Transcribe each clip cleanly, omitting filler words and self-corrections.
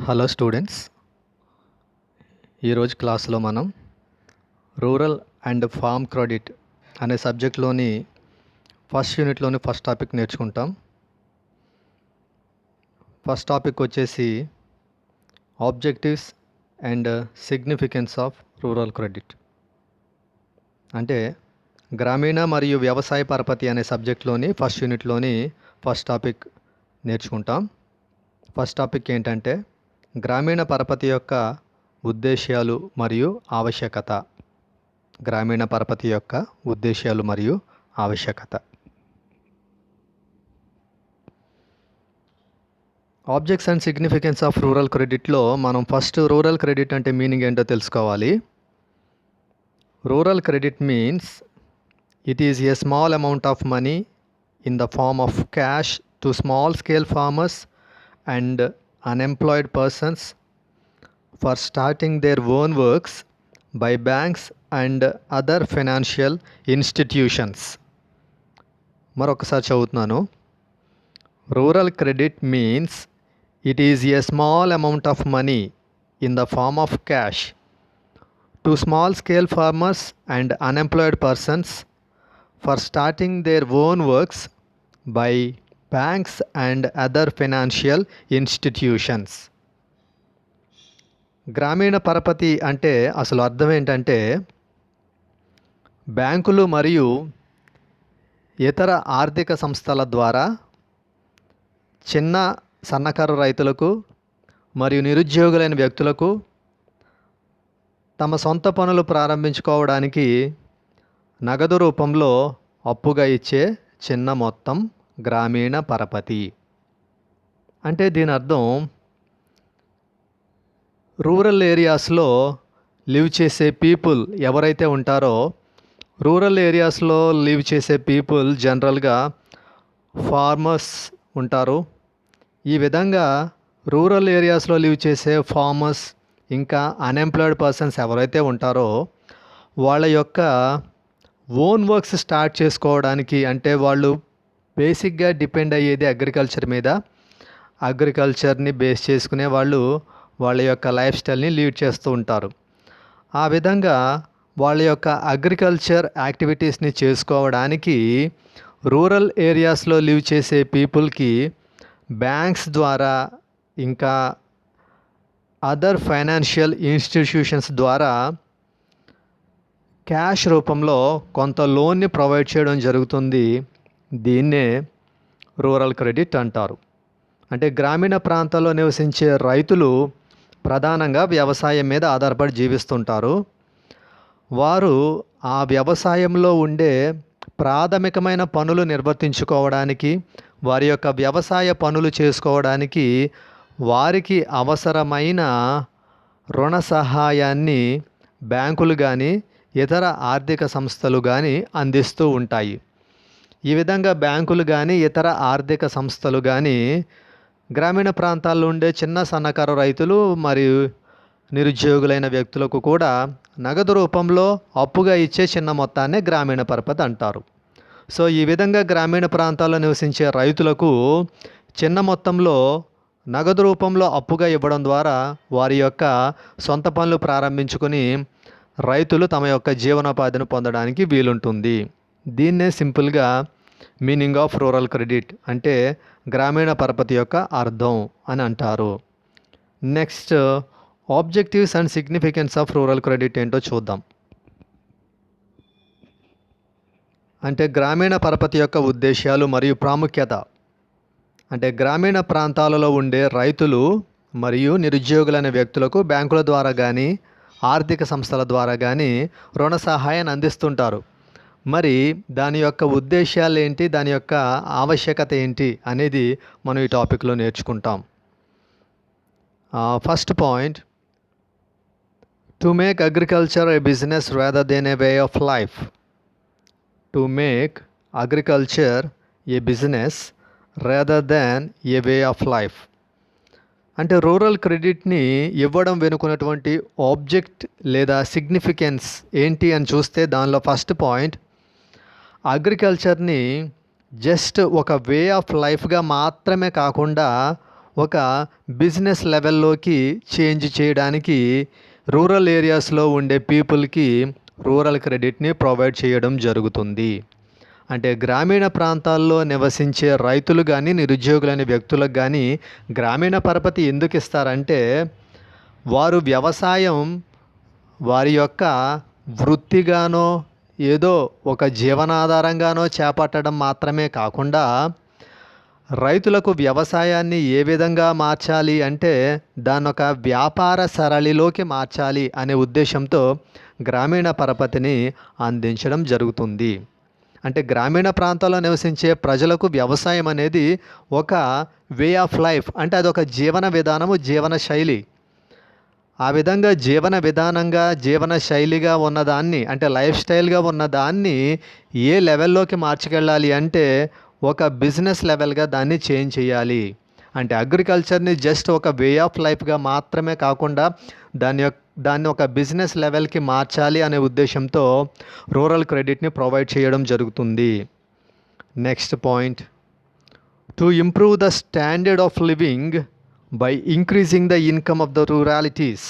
Hello students, ఈరోజు క్లాస్లో మనం రూరల్ అండ్ ఫార్మ్ క్రెడిట్ అనే సబ్జెక్ట్లోని ఫస్ట్ యూనిట్లోని ఫస్ట్ టాపిక్ నేర్చుకుంటాం. ఫస్ట్ టాపిక్ వచ్చేసి objectives and significance of rural credit. అంటే గ్రామీణ మరియు వ్యవసాయ పరపతి అనే సబ్జెక్ట్లోని ఫస్ట్ యూనిట్లోని ఫస్ట్ టాపిక్ నేర్చుకుంటాం. ఫస్ట్ టాపిక్ ఏంటంటే గ్రామీణ పరపతి యొక్క ఉద్దేశ్యాలు మరియు ఆవశ్యకత. గ్రామీణ పరపతి యొక్క ఉద్దేశ్యాలు మరియు ఆవశ్యకత. Objects and significance of rural క్రెడిట్లో మనం ఫస్ట్ రూరల్ క్రెడిట్ అంటే మీనింగ్ ఏంటో తెలుసుకోవాలి. Rural credit means it is a small amount of money in the form of cash to small scale farmers and unemployed persons for starting their own works by banks and other financial institutions. మరొకసారి చదువుతున్నాను. Rural credit means it is a small amount of money in the form of cash to small scale farmers and unemployed persons for starting their own works by banks and other financial institutions. గ్రామీణ పరపతి అంటే అసలు అర్థం ఏంటంటే బ్యాంకులు మరియు ఇతర ఆర్థిక సంస్థల ద్వారా చిన్న సన్నకారు రైతులకు మరియు నిరుద్యోగులైన వ్యక్తులకు తమ సొంత పనులు ప్రారంభించుకోవడానికి నగదు రూపంలో అప్పుగా ఇచ్చే చిన్న మొత్తం గ్రామీణ పరపతి. అంటే దీని అర్థం రూరల్ ఏరియాస్లో లివ్ చేసే పీపుల్ ఎవరైతే ఉంటారో, రూరల్ ఏరియాస్లో లివ్ చేసే పీపుల్ జనరల్గా ఫార్మర్స్ ఉంటారు. ఈ విధంగా రూరల్ ఏరియాస్లో లివ్ చేసే ఫార్మర్స్ ఇంకా అన్ఎంప్లాయిడ్ పర్సన్స్ ఎవరైతే ఉంటారో వాళ్ళ యొక్క ఓన్ వర్క్స్ స్టార్ట్ చేసుకోవడానికి, అంటే వాళ్ళు బేసిక్గా డిపెండ్ అయ్యేది అగ్రికల్చర్ మీద. అగ్రికల్చర్ని బేస్ చేసుకునే వాళ్ళు వాళ్ళ యొక్క లైఫ్ స్టైల్ని లీడ్ చేస్తూ ఉంటారు. ఆ విధంగా వాళ్ళ యొక్క అగ్రికల్చర్ యాక్టివిటీస్ని చేసుకోవడానికి రూరల్ ఏరియాస్లో లివ్ చేసే పీపుల్కి బ్యాంక్స్ ద్వారా ఇంకా అదర్ ఫైనాన్షియల్ ఇన్స్టిట్యూషన్స్ ద్వారా క్యాష్ రూపంలో కొంత లోన్ని ప్రొవైడ్ చేయడం జరుగుతుంది. దీన్నే రూరల్ క్రెడిట్ అంటారు. అంటే గ్రామీణ ప్రాంతాల్లో నివసించే రైతులు ప్రధానంగా వ్యవసాయం మీద ఆధారపడి జీవిస్తుంటారు. వారు ఆ వ్యవసాయంలో ఉండే ప్రాథమికమైన పనులు నిర్వర్తించుకోవడానికి, వారి యొక్క వ్యవసాయ పనులు చేసుకోవడానికి వారికి అవసరమైన రుణ సహాయాన్ని బ్యాంకులు కానీ ఇతర ఆర్థిక సంస్థలు కానీ అందిస్తూ ఉంటాయి. ఈ విధంగా బ్యాంకులు కానీ ఇతర ఆర్థిక సంస్థలు కానీ గ్రామీణ ప్రాంతాల్లో ఉండే చిన్న సన్నకారు రైతులు మరియు నిరుద్యోగులైన వ్యక్తులకు కూడా నగదు రూపంలో అప్పుగా ఇచ్చే చిన్న మొత్తాన్ని గ్రామీణ పరపతి అంటారు. సో ఈ విధంగా గ్రామీణ ప్రాంతాల్లో నివసించే రైతులకు చిన్న మొత్తంలో నగదు రూపంలో అప్పుగా ఇవ్వడం ద్వారా వారి యొక్క సొంత పనులు ప్రారంభించుకొని రైతులు తమ యొక్క జీవనోపాధిని పొందడానికి వీలుంటుంది. దీన్నే సింపుల్గా మీనింగ్ ఆఫ్ రూరల్ క్రెడిట్ అంటే గ్రామీణ పరపతి యొక్క అర్థం అని అంటారు. Next objectives and significance of rural credit ఏంటో చూద్దాం. అంటే గ్రామీణ పరపతి యొక్క ఉద్దేశాలు మరియు ప్రాముఖ్యత. అంటే గ్రామీణ ప్రాంతాలలో ఉండే రైతులు మరియు నిరుద్యోగులైన వ్యక్తులకు బ్యాంకుల ద్వారా కానీ ఆర్థిక సంస్థల ద్వారా కానీ రుణ సహాయాన్ని అందిస్తుంటారు. మరి దాని యొక్క ఉద్దేశాలు ఏంటి, దాని యొక్క ఆవశ్యకత ఏంటి అనేది మనం ఈ టాపిక్లో నేర్చుకుంటాం. First point, to make agriculture A business rather than A way of life. To make agriculture A business rather than A way of life. అంటే రూరల్ క్రెడిట్ని ఇవ్వడం వెనుకున్నటువంటి ఆబ్జెక్ట్ లేదా సిగ్నిఫికెన్స్ ఏంటి అని చూస్తే దానిలో ఫస్ట్ పాయింట్, అగ్రికల్చర్ని జస్ట్ ఒక వే ఆఫ్ లైఫ్గా మాత్రమే కాకుండా ఒక బిజినెస్ లెవెల్లోకి చేంజ్ చేయడానికి రూరల్ ఏరియాస్లో ఉండే పీపుల్కి రూరల్ క్రెడిట్ని ప్రొవైడ్ చేయడం జరుగుతుంది. అంటే గ్రామీణ ప్రాంతాల్లో నివసించే రైతులు కానీ నిరుద్యోగులైన వ్యక్తులకు కానీ గ్రామీణ పరపతి ఎందుకు ఇస్తారంటే వారు వ్యవసాయం వారి యొక్క వృత్తిగానో ఏదో ఒక జీవనాధారంగానో చేపట్టడం మాత్రమే కాకుండా రైతులకు వ్యవసాయాన్ని ఏ విధంగా మార్చాలి అంటే దాన్ని ఒక వ్యాపార సరళిలోకి మార్చాలి అనే ఉద్దేశంతో గ్రామీణ పరపతిని అందించడం జరుగుతుంది. అంటే గ్రామీణ ప్రాంతాల్లో నివసించే ప్రజలకు వ్యవసాయం అనేది ఒక వే ఆఫ్ లైఫ్, అంటే అదొక జీవన విధానము, జీవన శైలి. ఆ విధంగా జీవన విధానంగా జీవన శైలిగా ఉన్నదాన్ని అంటే లైఫ్ స్టైల్గా ఉన్నదాన్ని ఏ లెవెల్లోకి మార్చుకెళ్ళాలి అంటే ఒక బిజినెస్ లెవెల్గా దాన్ని చేంజ్ చేయాలి. అంటే అగ్రికల్చర్ని జస్ట్ ఒక వే ఆఫ్ లైఫ్గా మాత్రమే కాకుండా దాన్ని ఒక బిజినెస్ లెవెల్కి మార్చాలి అనే ఉద్దేశంతో రూరల్ క్రెడిట్ని ప్రొవైడ్ చేయడం జరుగుతుంది. Next point, to improve the standard of living by increasing the income of the ruralities.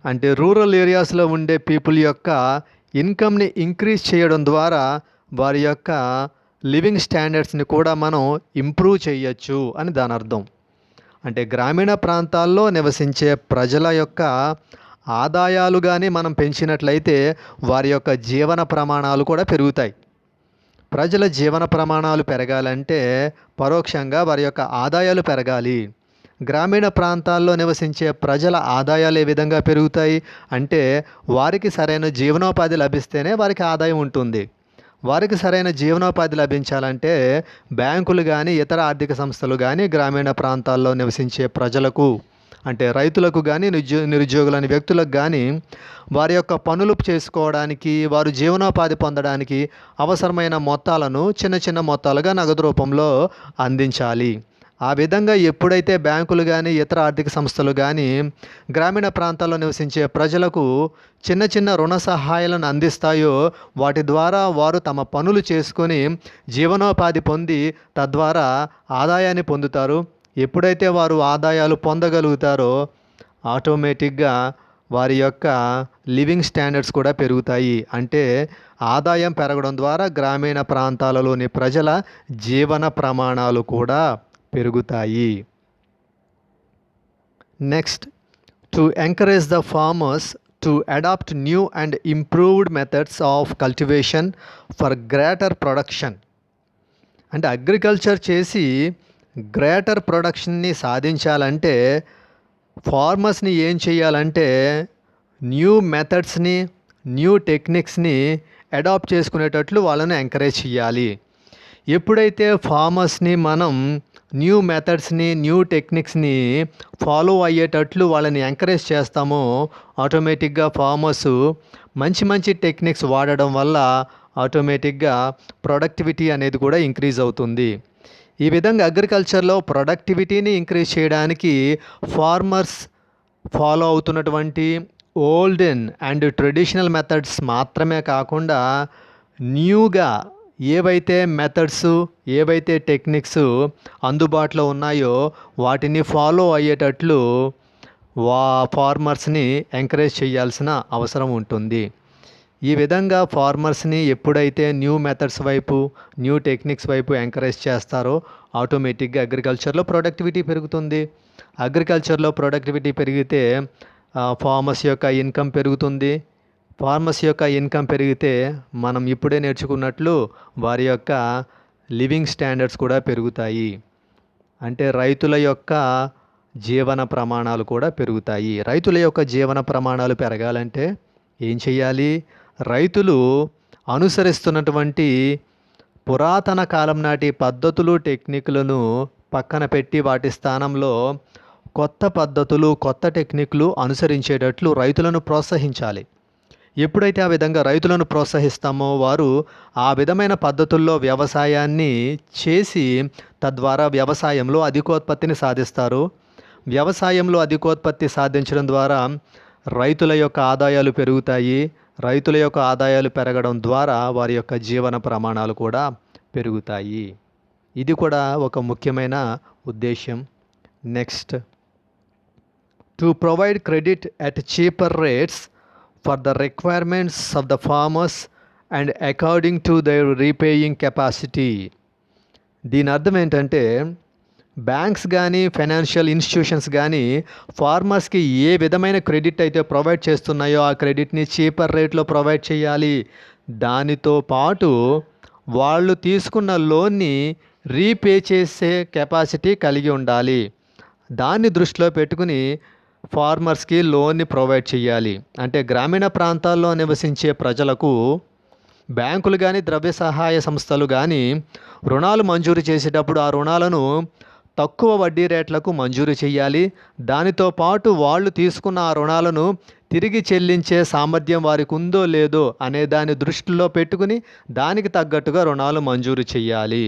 అంటే రూరల్ ఏరియాస్లో ఉండే పీపుల్ యొక్క ఇన్కమ్ని ఇంక్రీజ్ చేయడం ద్వారా వారి యొక్క లివింగ్ స్టాండర్డ్స్ని కూడా మనం ఇంప్రూవ్ చేయొచ్చు అని దాని అర్థం. అంటే గ్రామీణ ప్రాంతాల్లో నివసించే ప్రజల యొక్క ఆదాయాలు కానీ మనం పెంచినట్లయితే వారి యొక్క జీవన ప్రమాణాలు కూడా పెరుగుతాయి. ప్రజల జీవన ప్రమాణాలు పెరగాలంటే పరోక్షంగా వారి యొక్క ఆదాయాలు పెరగాలి. గ్రామీణ ప్రాంతాల్లో నివసించే ప్రజల ఆదాయాలు ఏ విధంగా పెరుగుతాయి అంటే వారికి సరైన జీవనోపాధి లభిస్తేనే వారికి ఆదాయం ఉంటుంది. వారికి సరైన జీవనోపాధి లభించాలంటే బ్యాంకులు కానీ ఇతర ఆర్థిక సంస్థలు కానీ గ్రామీణ ప్రాంతాల్లో నివసించే ప్రజలకు అంటే రైతులకు కానీ నిరుద్యోగులైన వ్యక్తులకు కానీ వారి యొక్క పనులు చేసుకోవడానికి వారు జీవనోపాధి పొందడానికి అవసరమైన మొత్తాలను చిన్న చిన్న మొత్తాలుగా నగదు రూపంలో అందించాలి. ఆ విధంగా ఎప్పుడైతే బ్యాంకులు కానీ ఇతర ఆర్థిక సంస్థలు కానీ గ్రామీణ ప్రాంతాల్లో నివసించే ప్రజలకు చిన్న చిన్న రుణ సహాయాలను అందిస్తాయో వాటి ద్వారా వారు తమ పనులు చేసుకొని జీవనోపాధి పొంది తద్వారా ఆదాయాన్ని పొందుతారు. ఎప్పుడైతే వారు ఆదాయాలు పొందగలుగుతారో ఆటోమేటిక్గా వారి యొక్క లివింగ్ స్టాండర్డ్స్ కూడా పెరుగుతాయి. అంటే ఆదాయం పెరగడం ద్వారా గ్రామీణ ప్రాంతాలలోని ప్రజల జీవన ప్రమాణాలు కూడా పెరుగుతాయి. Next, to encourage the farmers to adapt new and improved methods of cultivation for greater production. అంటే అగ్రికల్చర్ చేసి గ్రేటర్ ప్రొడక్షన్ని సాధించాలంటే ఫార్మర్స్ని ఏం చేయాలంటే న్యూ మెథడ్స్ని న్యూ టెక్నిక్స్ని అడాప్ట్ చేసుకునేటట్లు వాళ్ళని ఎంకరేజ్ చేయాలి. ఎప్పుడైతే ఫార్మర్స్ని మనం న్యూ మెథడ్స్ని న్యూ టెక్నిక్స్ని ఫాలో అయ్యేటట్లు వాళ్ళని ఎంకరేజ్ చేస్తామో ఆటోమేటిక్గా ఫార్మర్స్ మంచి మంచి టెక్నిక్స్ వాడడం వల్ల ఆటోమేటిక్గా ప్రొడక్టివిటీ అనేది కూడా ఇంక్రీజ్ అవుతుంది. ఈ విధంగా అగ్రికల్చర్లో ప్రొడక్టివిటీని ఇంక్రీజ్ చేయడానికి ఫార్మర్స్ ఫాలో అవుతున్నటువంటి ఓల్డెన్ అండ్ ట్రెడిషనల్ మెథడ్స్ మాత్రమే కాకుండా న్యూగా ఏవైతే మెథడ్స్ ఏవైతే టెక్నిక్స్ అందుబాటులో ఉన్నాయో వాటిని ఫాలో అయ్యేటట్లు ఫార్మర్స్ని ఎంకరేజ్ చేయాల్సిన అవసరం ఉంటుంది. ఈ విధంగా ఫార్మర్స్ని ఎప్పుడైతే న్యూ మెథడ్స్ వైపు న్యూ టెక్నిక్స్ వైపు ఎంకరేజ్ చేస్తారో ఆటోమేటిక్గా అగ్రికల్చర్లో ప్రొడక్టివిటీ పెరుగుతుంది. అగ్రికల్చర్లో ప్రొడక్టివిటీ పెరిగితే ఫార్మర్స్ యొక్క ఇన్కమ్ పెరుగుతుంది. ఫార్మర్స్ యొక్క ఇన్కమ్ పెరిగితే మనం ఇప్పుడే నేర్చుకున్నట్లు వారి యొక్క లివింగ్ స్టాండర్డ్స్ కూడా పెరుగుతాయి. అంటే రైతుల యొక్క జీవన ప్రమాణాలు కూడా పెరుగుతాయి. రైతుల యొక్క జీవన ప్రమాణాలు పెరగాలంటే ఏం చేయాలి? రైతులు అనుసరిస్తున్నటువంటి పురాతన కాలం నాటి పద్ధతులు టెక్నిక్లను పక్కన పెట్టి వాటి స్థానంలో కొత్త పద్ధతులు కొత్త టెక్నిక్లు అనుసరించేటట్లు రైతులను ప్రోత్సహించాలి. ఎప్పుడైతే ఆ విధంగా రైతులను ప్రోత్సహిస్తామో వారు ఆ విధమైన పద్ధతుల్లో వ్యవసాయాన్ని చేసి తద్వారా వ్యవసాయంలో అధికోత్పత్తిని సాధిస్తారు. వ్యవసాయంలో అధికోత్పత్తి సాధించడం ద్వారా రైతుల యొక్క ఆదాయాలు పెరుగుతాయి. రైతుల యొక్క ఆదాయాలు పెరగడం ద్వారా వారి యొక్క జీవన ప్రమాణాలు కూడా పెరుగుతాయి. ఇది కూడా ఒక ముఖ్యమైన ఉద్దేశ్యం. Next, to provide credit at cheaper rates for the requirements of the farmers and according to their repaying capacity. దీని అర్థం ఏంటంటే, బ్యాంక్స్ కానీ ఫైనాన్షియల్ ఇన్స్టిట్యూషన్స్ కానీ ఫార్మర్స్కి ఏ విధమైన క్రెడిట్ అయితే ప్రొవైడ్ చేస్తున్నాయో ఆ క్రెడిట్ని చీపర్ రేట్లో ప్రొవైడ్ చేయాలి. దానితో పాటు వాళ్ళు తీసుకున్న లోన్ని రీపే చేసే కెపాసిటీ కలిగి ఉండాలి. దాన్ని దృష్టిలో పెట్టుకుని ఫార్మర్స్కి లోన్ని ప్రొవైడ్ చేయాలి. అంటే గ్రామీణ ప్రాంతాల్లో నివసించే ప్రజలకు బ్యాంకులు కానీ ద్రవ్య సహాయ సంస్థలు కానీ రుణాలు మంజూరు చేసేటప్పుడు ఆ రుణాలను తక్కువ వడ్డీ రేట్లకు మంజూరు చేయాలి. దానితో పాటు వాళ్ళు తీసుకున్న ఆ రుణాలను తిరిగి చెల్లించే సామర్థ్యం వారికి ఉందో లేదో అనే దాన్ని దృష్టిలో పెట్టుకుని దానికి తగ్గట్టుగా రుణాలు మంజూరు చేయాలి.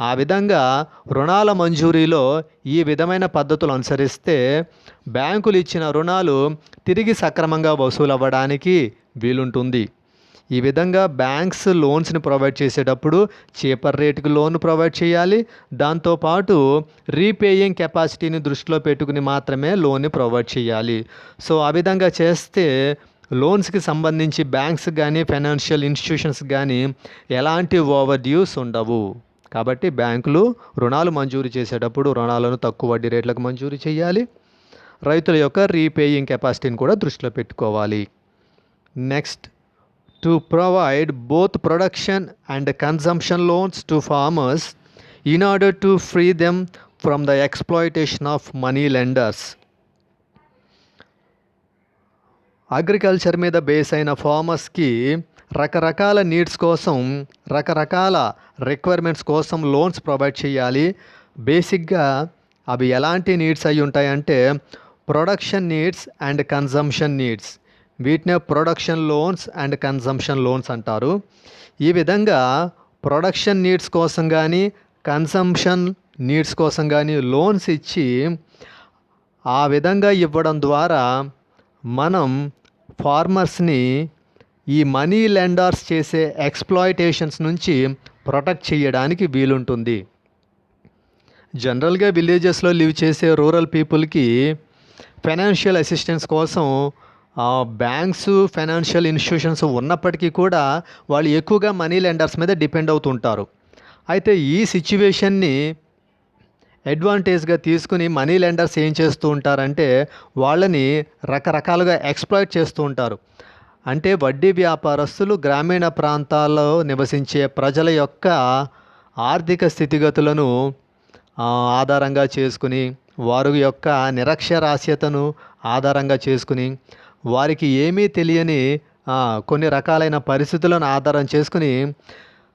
ఆ విధంగా రుణాల మంజూరీలో ఈ విధమైన పద్ధతులు అనుసరిస్తే బ్యాంకులు ఇచ్చిన రుణాలు తిరిగి సక్రమంగా వసూలు అవ్వడానికి వీలుంటుంది. ఈ విధంగా బ్యాంక్స్ లోన్స్ని ప్రొవైడ్ చేసేటప్పుడు చీపర్ రేటుకి లోన్ ప్రొవైడ్ చేయాలి. దాంతోపాటు రీపేయింగ్ కెపాసిటీని దృష్టిలో పెట్టుకుని మాత్రమే లోన్ని ప్రొవైడ్ చేయాలి. సో ఆ విధంగా చేస్తే లోన్స్కి సంబంధించి బ్యాంక్స్ కానీ ఫైనాన్షియల్ ఇన్స్టిట్యూషన్స్ కానీ ఎలాంటి ఓవర్ డ్యూస్ ఉండవు. కాబట్టి బ్యాంకులు రుణాలు మంజూరు చేసేటప్పుడు రుణాలను తక్కువ వడ్డీ రేట్లకు మంజూరు చేయాలి. రైతుల యొక్క రీపేయింగ్ కెపాసిటీని కూడా దృష్టిలో పెట్టుకోవాలి. Next, to provide both production and consumption loans to farmers in order to free them from the exploitation of money lenders. Agriculture మీద బేస్ అయిన ఫార్మర్స్కి రకరకాల నీడ్స్ కోసం రకరకాల రిక్వైర్మెంట్స్ కోసం లోన్స్ ప్రొవైడ్ చేయాలి. బేసిక్గా అవి ఎలాంటి నీడ్స్ అయి ఉంటాయంటే production needs and consumption needs. వీటినే production loans and consumption loans అంటారు. ఈ విధంగా ప్రొడక్షన్ నీడ్స్ కోసం కానీ కన్జంప్షన్ నీడ్స్ కోసం కానీ లోన్స్ ఇచ్చి ఆ విధంగా ఇవ్వడం ద్వారా మనం ఫార్మర్స్ని ఈ మనీ లెండర్స్ చేసే ఎక్స్‌ప్లాయిటేషన్స్ నుంచి ప్రొటెక్ట్ చేయడానికి వీలుంటుంది. జనరల్గా విలేజెస్లో లివ్ చేసే రూరల్ పీపుల్కి ఫైనాన్షియల్ అసిస్టెన్స్ కోసం బ్యాంక్స్ ఫైనాన్షియల్ ఇన్స్టిట్యూషన్స్ ఉన్నప్పటికీ కూడా వాళ్ళు ఎక్కువగా మనీ లెండర్స్ మీద డిపెండ్ అవుతుంటారు. అయితే ఈ సిచ్యువేషన్ని అడ్వాంటేజ్గా తీసుకుని మనీ లెండర్స్ ఏం చేస్తూ ఉంటారంటే వాళ్ళని రకరకాలుగా ఎక్స్‌ప్లాయిట్ చేస్తూ ఉంటారు. అంటే వడ్డీ వ్యాపారస్తులు గ్రామీణ ప్రాంతాల్లో నివసించే ప్రజల యొక్క ఆర్థిక స్థితిగతులను ఆధారంగా చేసుకుని వారి యొక్క నిరక్షరాస్యతను ఆధారంగా చేసుకుని వారికి ఏమీ తెలియని కొన్ని రకాలైన పరిస్థితులను ఆధారం చేసుకుని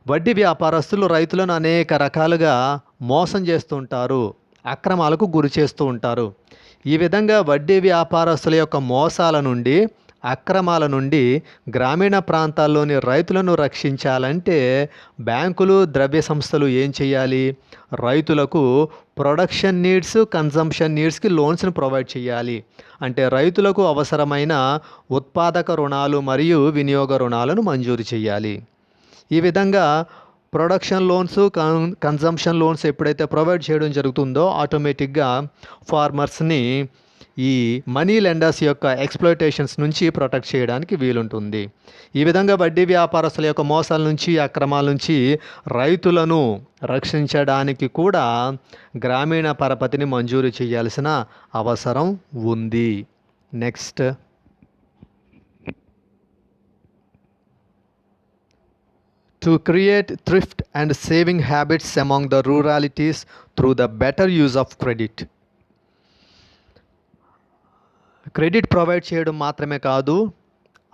వడ్డీ వ్యాపారస్తులు రైతులను అనేక రకాలుగా మోసం చేస్తుంటారు, అక్రమాలకు గురి చేస్తూ ఉంటారు. ఈ విధంగా వడ్డీ వ్యాపారస్తుల యొక్క మోసాల నుండి అక్రమాల నుండి గ్రామీణ ప్రాంతాల్లోని రైతులను రక్షించాలంటే బ్యాంకులు ద్రవ్య సంస్థలు ఏం చేయాలి? రైతులకు ప్రొడక్షన్ నీడ్స్ కన్జంప్షన్ నీడ్స్కి లోన్స్ని ప్రొవైడ్ చేయాలి. అంటే రైతులకు అవసరమైన ఉత్పాదక రుణాలు మరియు వినియోగ రుణాలను మంజూరు చేయాలి. ఈ విధంగా ప్రొడక్షన్ లోన్స్ కన్జంప్షన్ లోన్స్ ఎప్పుడైతే ప్రొవైడ్ చేయడం జరుగుతుందో ఆటోమేటిక్గా ఫార్మర్స్ని ఈ మనీ లెండర్స్ యొక్క ఎక్స్‌ప్లాయిటేషన్స్ నుంచి ప్రొటెక్ట్ చేయడానికి వీలుంటుంది. ఈ విధంగా వడ్డీ వ్యాపారస్తుల యొక్క మోసాల నుంచి అక్రమాల నుంచి రైతులను రక్షించడానికి కూడా గ్రామీణ పరపతిని మంజూరు చేయాల్సిన అవసరం ఉంది. Next, to create thrift and saving habits among the ruralities through the better use of credit. Credit provide చేయడం మాత్రమే కాదు,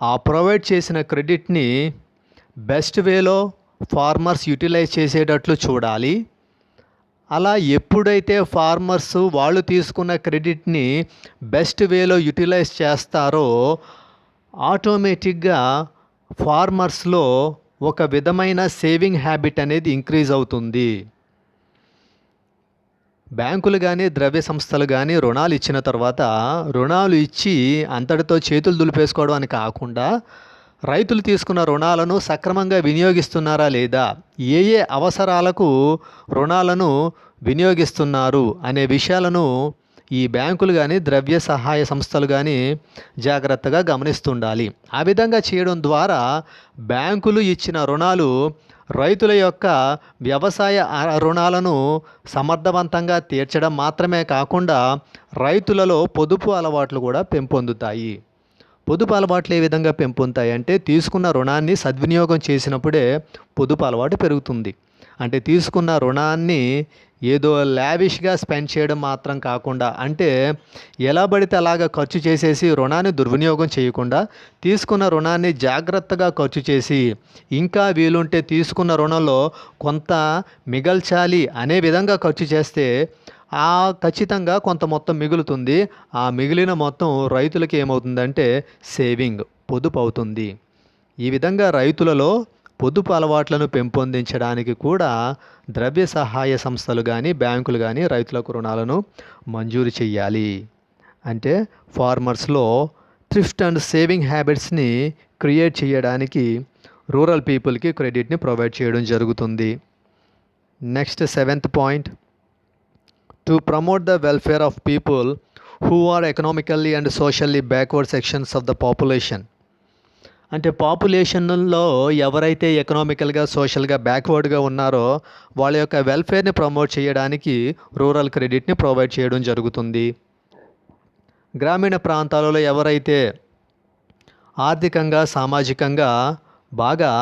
ఆ ప్రొవైడ్ చేసిన క్రెడిట్ని బెస్ట్ వేలో ఫార్మర్స్ యూటిలైజ్ చేసేటట్లు చూడాలి. అలా ఎప్పుడైతే ఫార్మర్స్ వాళ్ళు తీసుకున్న క్రెడిట్ని బెస్ట్ వేలో యూటిలైజ్ చేస్తారో ఆటోమేటిక్గా ఫార్మర్స్లో ఒక విధమైన సేవింగ్ హ్యాబిట్ అనేది ఇంక్రీజ్ అవుతుంది. బ్యాంకులు కానీ ద్రవ్య సంస్థలు కానీ రుణాలు ఇచ్చిన తర్వాత రుణాలు ఇచ్చి అంతటితో చేతులు దులిపేసుకోవడం అని కాకుండా రైతులు తీసుకున్న రుణాలను సక్రమంగా వినియోగిస్తున్నారా లేదా, ఏ ఏ అవసరాలకు రుణాలను వినియోగిస్తున్నారు అనే విషయాలను ఈ బ్యాంకులు కానీ ద్రవ్య సహాయ సంస్థలు కానీ జాగ్రత్తగా గమనిస్తుండాలి. ఆ విధంగా చేయడం ద్వారా బ్యాంకులు ఇచ్చిన రుణాలు రైతుల యొక్క వ్యవసాయ రుణాలను సమర్థవంతంగా తీర్చడం మాత్రమే కాకుండా రైతులలో పొదుపు అలవాట్లు కూడా పెంపొందుతాయి. పొదుపు అలవాట్లు ఏ విధంగా పెంపొందుతాయి అంటే, తీసుకున్న రుణాన్ని సద్వినియోగం చేసినప్పుడే పొదుపు అలవాటు పెరుగుతుంది. అంటే తీసుకున్న రుణాన్ని ఏదో లావిష్గా స్పెండ్ చేయడం మాత్రం కాకుండా, అంటే ఎలా పడితే అలాగా ఖర్చు చేసేసి రుణాన్ని దుర్వినియోగం చేయకుండా తీసుకున్న రుణాన్ని జాగ్రత్తగా ఖర్చు చేసి ఇంకా వీలుంటే తీసుకున్న రుణంలో కొంత మిగల్చాలి అనే విధంగా ఖర్చు చేస్తే ఖచ్చితంగా కొంత మొత్తం మిగులుతుంది. ఆ మిగిలిన మొత్తం రైతులకి ఏమవుతుందంటే సేవింగ్, పొదుపు అవుతుంది. ఈ విధంగా రైతులలో పొదుపు అలవాట్లను పెంపొందించడానికి కూడా ద్రవ్య సహాయ సంస్థలు కానీ బ్యాంకులు కానీ రైతులకు రుణాలను మంజూరు చేయాలి. అంటే ఫార్మర్స్లో థ్రిఫ్ట్ అండ్ సేవింగ్ హ్యాబిట్స్ని క్రియేట్ చేయడానికి రూరల్ పీపుల్కి క్రెడిట్ని ప్రొవైడ్ చేయడం జరుగుతుంది. Next 7th point, to promote the welfare of people who are economically and socially backward sections of the population. అంటే పాపులేషన్లో ఎవరైతే ఎకనామికల్గా సోషల్గా బ్యాక్వర్డ్గా ఉన్నారో వాళ్ళ యొక్క వెల్ఫేర్ని ప్రమోట్ చేయడానికి రూరల్ క్రెడిట్ని ప్రొవైడ్ చేయడం జరుగుతుంది. గ్రామీణ ప్రాంతాలలో ఎవరైతే ఆర్థికంగా సామాజికంగా బాగా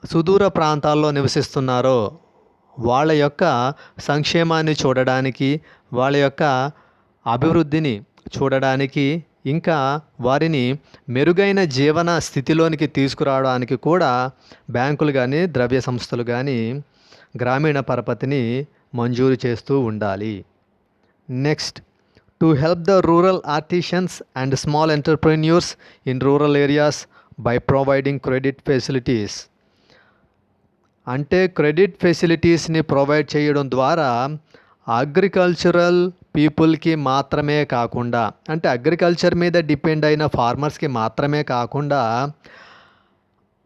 సుదూర ప్రాంతాల్లో నివసిస్తున్నారో వాళ్ళ యొక్క సంక్షేమాన్ని చూడడానికి, వాళ్ళ యొక్క అభివృద్ధిని చూడడానికి, ఇంకా వారిని మెరుగైన జీవన స్థితిలోనికి తీసుకురావడానికి కూడా బ్యాంకులు కానీ ద్రవ్య సంస్థలు కానీ గ్రామీణ పరపతిని మంజూరు చేస్తూ ఉండాలి. Next, to help the rural artisans and small entrepreneurs in rural areas by providing credit facilities. అంటే క్రెడిట్ ఫెసిలిటీస్ని ప్రొవైడ్ చేయడం ద్వారా అగ్రికల్చరల్ పీపుల్కి మాత్రమే కాకుండా, అంటే అగ్రికల్చర్ మీద డిపెండ్ అయిన ఫార్మర్స్కి మాత్రమే కాకుండా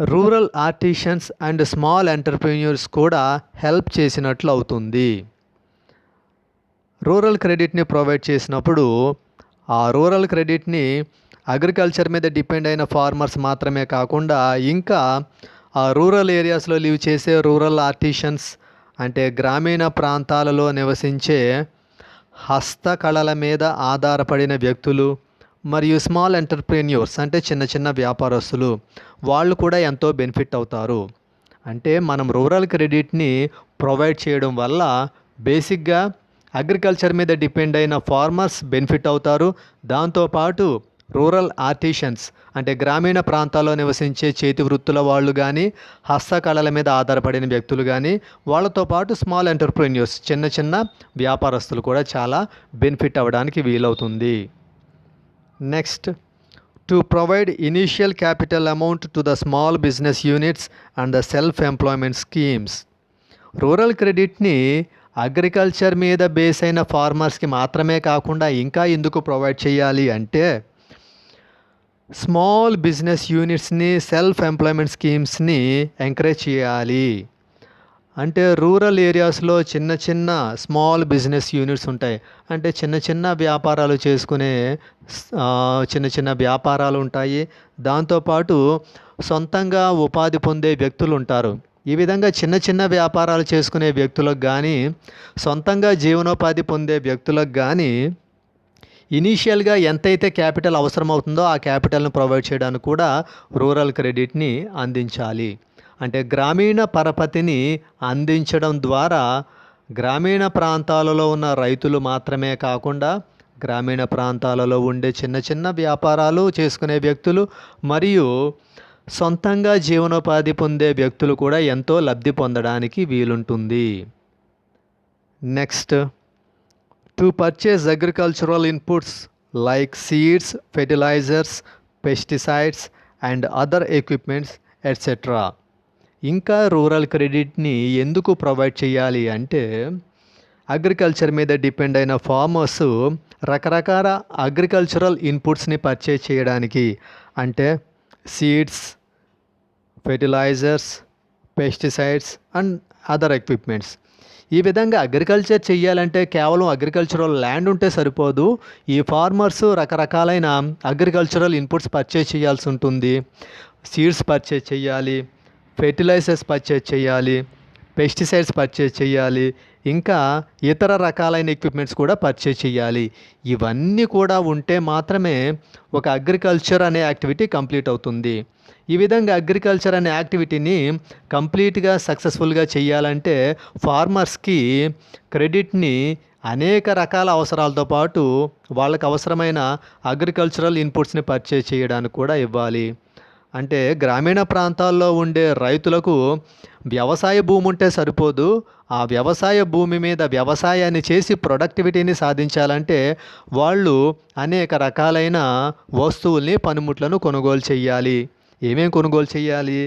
rural artisans and small entrepreneurs కూడా హెల్ప్ చేసినట్లు అవుతుంది. రూరల్ క్రెడిట్ని ప్రొవైడ్ చేసినప్పుడు ఆ రూరల్ క్రెడిట్ని అగ్రికల్చర్ మీద డిపెండ్ అయిన ఫార్మర్స్ మాత్రమే కాకుండా ఇంకా ఆ రూరల్ ఏరియాస్లో లివ్ చేసే రూరల్ ఆర్టిషన్స్, అంటే గ్రామీణ ప్రాంతాలలో నివసించే హస్తకళల మీద ఆధారపడిన వ్యక్తులు మరియు స్మాల్ ఎంటర్ప్రెన్యూర్స్ అంటే చిన్న చిన్న వ్యాపారస్తులు, వాళ్ళు కూడా ఎంతో బెనిఫిట్ అవుతారు. అంటే మనం రూరల్ క్రెడిట్ని ప్రొవైడ్ చేయడం వల్ల బేసిక్గా అగ్రికల్చర్ మీద డిపెండ్ అయిన ఫార్మర్స్ బెనిఫిట్ అవుతారు. దాంతోపాటు రూరల్ ఆర్టిషన్స్ అంటే గ్రామీణ ప్రాంతాల్లో నివసించే చేతి వృత్తుల వాళ్ళు కానీ, హస్తకళల మీద ఆధారపడిన వ్యక్తులు కానీ, వాళ్ళతో పాటు స్మాల్ ఎంటర్ప్రెన్యూర్స్ చిన్న చిన్న వ్యాపారస్తులు కూడా చాలా బెనిఫిట్ అవ్వడానికి వీలవుతుంది. Next, to provide initial capital amount to the small business units and the self employment schemes. Rural క్రెడిట్ని అగ్రికల్చర్ మీద బేస్ అయిన ఫార్మర్స్కి మాత్రమే కాకుండా ఇంకా ఎందుకు ప్రొవైడ్ చేయాలి అంటే, స్మాల్ బిజినెస్ యూనిట్స్ని సెల్ఫ్ ఎంప్లాయ్మెంట్ స్కీమ్స్ని ఎంకరేజ్ చేయాలి. అంటే రూరల్ ఏరియాస్లో చిన్న చిన్న స్మాల్ బిజినెస్ యూనిట్స్ ఉంటాయి. అంటే చిన్న చిన్న వ్యాపారాలు చేసుకునే చిన్న చిన్న వ్యాపారాలు ఉంటాయి. దాంతోపాటు సొంతంగా ఉపాధి పొందే వ్యక్తులు ఉంటారు. ఈ విధంగా చిన్న చిన్న వ్యాపారాలు చేసుకునే వ్యక్తులకు కానీ, సొంతంగా జీవనోపాధి పొందే వ్యక్తులకు కానీ ఇనీషియల్గా ఎంతైతే క్యాపిటల్ అవసరమవుతుందో ఆ క్యాపిటల్ను ప్రొవైడ్ చేయడానికి కూడా రూరల్ క్రెడిట్ని అందించాలి. అంటే గ్రామీణ పరపతిని అందించడం ద్వారా గ్రామీణ ప్రాంతాలలో ఉన్న రైతులు మాత్రమే కాకుండా గ్రామీణ ప్రాంతాలలో ఉండే చిన్న చిన్న వ్యాపారాలు చేసుకునే వ్యక్తులు మరియు సొంతంగా జీవనోపాధి పొందే వ్యక్తులు కూడా ఎంతో లబ్ధి పొందడానికి వీలుంటుంది. Next, to purchase agricultural inputs like seeds, fertilisers, pesticides and other equipments etcetera. ఇంకా రూరల్ క్రెడిట్ని ఎందుకు ప్రొవైడ్ చేయాలి అంటే, అగ్రికల్చర్ మీద డిపెండ్ అయిన ఫార్మర్స్ రకరకాల అగ్రికల్చరల్ ఇన్పుట్స్ని పర్చేజ్ చేయడానికి, అంటే seeds, fertilisers, pesticides and other equipments. ఈ విధంగా అగ్రికల్చర్ చేయాలంటే కేవలం అగ్రికల్చరల్ ల్యాండ్ ఉంటే సరిపోదు. ఈ ఫార్మర్స్ రకరకాలైన అగ్రికల్చరల్ ఇన్పుట్స్ పర్చేజ్ చేయాల్సి ఉంటుంది. సీడ్స్ పర్చేజ్ చేయాలి, ఫెర్టిలైజర్స్ పర్చేజ్ చేయాలి, పెస్టిసైడ్స్ పర్చేజ్ చేయాలి, ఇంకా ఇతర రకాలైన ఎక్విప్మెంట్స్ కూడా పర్చేజ్ చేయాలి. ఇవన్నీ కూడా ఉంటే మాత్రమే ఒక అగ్రికల్చర్ అనే యాక్టివిటీ కంప్లీట్ అవుతుంది. ఈ విధంగా అగ్రికల్చర్ అనే యాక్టివిటీని కంప్లీట్గా సక్సెస్ఫుల్గా చేయాలంటే ఫార్మర్స్కి క్రెడిట్ని అనేక రకాల అవసరాలతో పాటు వాళ్ళకు అవసరమైన అగ్రికల్చరల్ ఇన్పుట్స్ని పర్చేజ్ చేయడానికి కూడా ఇవ్వాలి. అంటే గ్రామీణ ప్రాంతాల్లో ఉండే రైతులకు వ్యవసాయ భూమి ఉంటే సరిపోదు. ఆ వ్యవసాయ భూమి మీద వ్యవసాయాన్ని చేసి ప్రొడక్టివిటీని సాధించాలంటే వాళ్ళు అనేక రకాలైన వస్తువుల్ని, పనిముట్లను కొనుగోలు చేయాలి. ఏమేమి కొనుగోలు చేయాలి?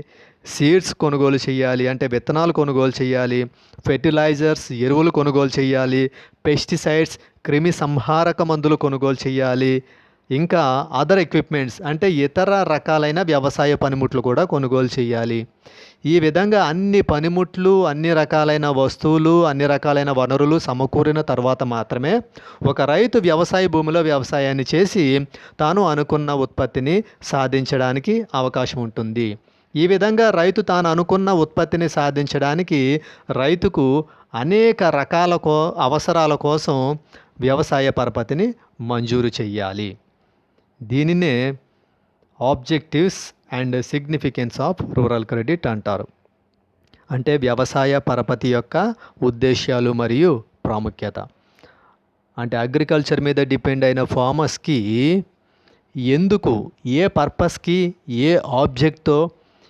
సీడ్స్ కొనుగోలు చేయాలి, అంటే విత్తనాలు కొనుగోలు చేయాలి. ఫెర్టిలైజర్స్, ఎరువులు కొనుగోలు చేయాలి. పెస్టిసైడ్స్, క్రిమి సంహారక మందులు కొనుగోలు చేయాలి. ఇంకా అదర్ ఎక్విప్మెంట్స్, అంటే ఇతర రకాలైన వ్యవసాయ పనిముట్లు కూడా కొనుగోలు చేయాలి. ఈ విధంగా అన్ని పనిముట్లు, అన్ని రకాలైన వస్తువులు, అన్ని రకాలైన వనరులు సమకూరిన తర్వాత మాత్రమే ఒక రైతు వ్యవసాయ భూమిలో వ్యవసాయాన్ని చేసి తాను అనుకున్న ఉత్పత్తిని సాధించడానికి అవకాశం ఉంటుంది. ఈ విధంగా రైతు తాను అనుకున్న ఉత్పత్తిని సాధించడానికి రైతుకు అనేక రకాల అవసరాల కోసం వ్యవసాయ పరపతిని మంజూరు చేయాలి. దీనినే objectives and significance of rural credit అంటారు. అంటే వ్యవసాయ పరపతి యొక్క ఉద్దేశ్యాలు మరియు ప్రాముఖ్యత. అంటే అగ్రికల్చర్ మీద డిపెండ్ అయిన ఫార్మర్స్కి ఎందుకు, ఏ పర్పస్కి, ఏ ఆబ్జెక్ట్తో,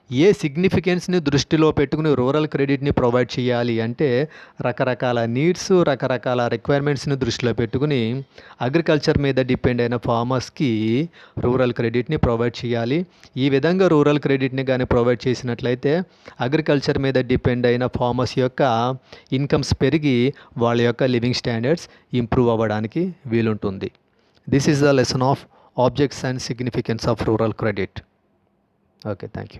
ఏ సిగ్నిఫికెన్స్ని దృష్టిలో పెట్టుకుని రూరల్ క్రెడిట్ని ప్రొవైడ్ చేయాలి అంటే రకరకాల నీడ్స్, రకరకాల రిక్వైర్మెంట్స్ని దృష్టిలో పెట్టుకుని అగ్రికల్చర్ మీద డిపెండ్ అయిన ఫార్మర్స్కి రూరల్ క్రెడిట్ని ప్రొవైడ్ చేయాలి. ఈ విధంగా రూరల్ క్రెడిట్ని కానీ ప్రొవైడ్ చేసినట్లయితే అగ్రికల్చర్ మీద డిపెండ్ అయిన ఫార్మర్స్ యొక్క ఇన్కమ్స్ పెరిగి వాళ్ళ యొక్క లివింగ్ స్టాండర్డ్స్ ఇంప్రూవ్ అవ్వడానికి వీలుంటుంది. This is the lesson of objects and significance of rural credit. Okay, thank you.